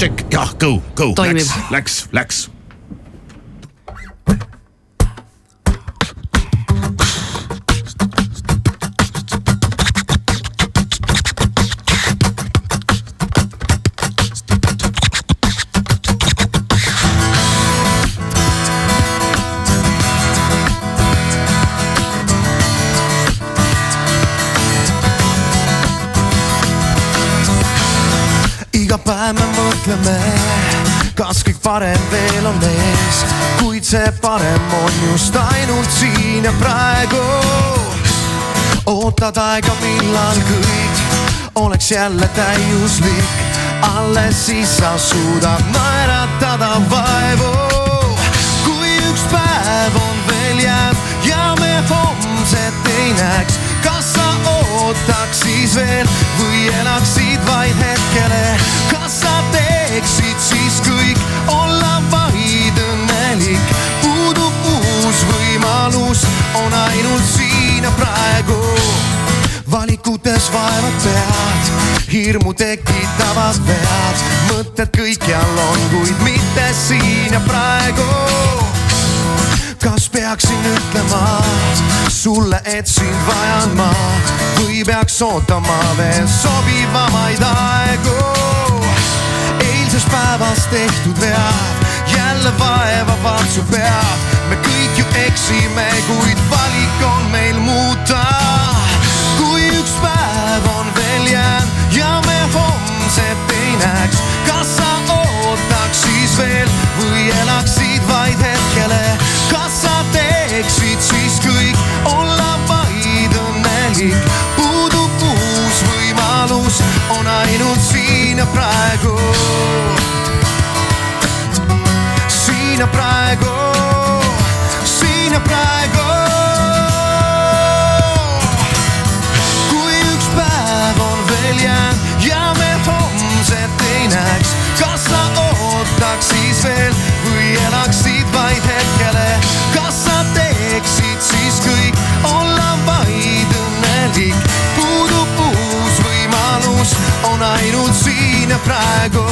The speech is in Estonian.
check, jah, go, Toimib. läks. Iga päev me mõtleme, kas kõik parem veel on ees, kuid see parem on just ainult siin ja praegu. Ootad aega, millal kõik oleks jälle täiuslik, alles siis sa suudad naeratada vaevu. Kui üks päev on veel jääb ja me homset ei näeks, kas sa ootaks siis veel või elaksid vaid hetkele? Kas sa teeksid siis kõik, olla vaid õnnelik? Puudub uus võimalus, on ainult siin ja praegu. Valikutes vaevad pead, hirmu tekitavad vead, mõtted kõikjal on, kuid mitte siin ja praegu. Kas peaksin ütlema sulle, et sind vajan ma, või peaks ootama veel sobivamaid aegu? Eilses päevas tehtud vead jälle vaevavad su pead. Me kõik ju eksime, kuid valik on meil muuta. Kui üks päev on veel jäänud ja me homset ei näeks, kas sa ootaks siis veel või elaksid vaid hetkele? Kas sa teeksid siis kõik, olla vaid õnnelik? Puudub uus võimalus, on ainult siin ja praegu. Siin ja praegu, siin ja praegu. Kui üks päev on veel jäänud ja me homset ei näeks, kas sa ootaks siis veel või elaksid vaid hetkele? Kas sa teeksid siis kõik, olla vaid õnnelik? Puudub uus võimalus, on ainult siin ja praegu.